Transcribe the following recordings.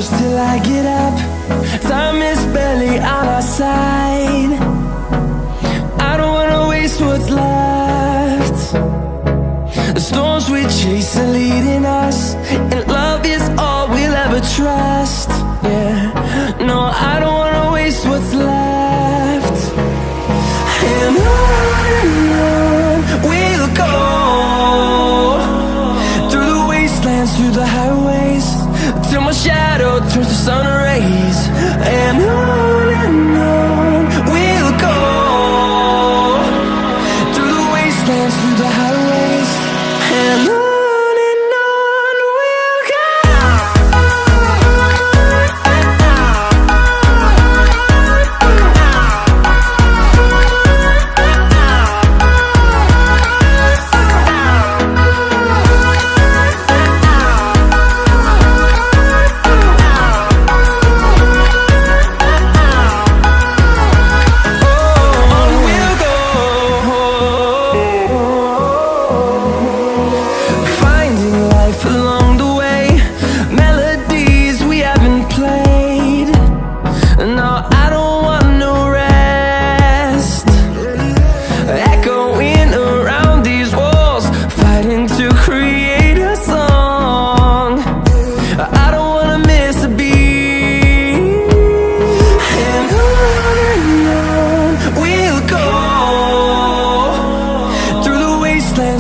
close till I get up. Time is barely on our side. I don't wanna waste what's left. The storms we chase are leading us, and love is all we'll ever trust. Yeah, no, I don't wanna waste what's left. And on we'll go, through the wastelands, through the highways, till my shadow turns to sun rays. And on we'll go, through the wastelands, through the highways, and on we'll go.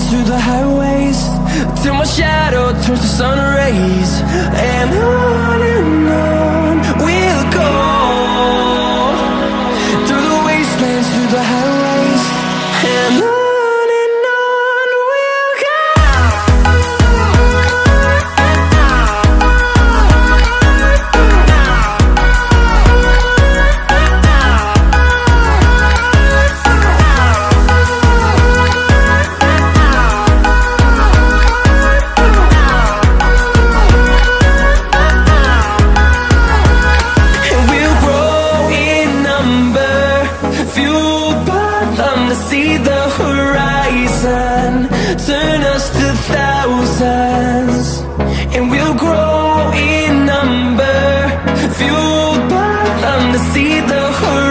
Through the highways, till my shadow turns to sun rays. And on we'll go, through the wastelands, through the highways, and on we'll go. To see the horizon turn us to thousands, and we'll grow in number, fueled by them to see the horizon.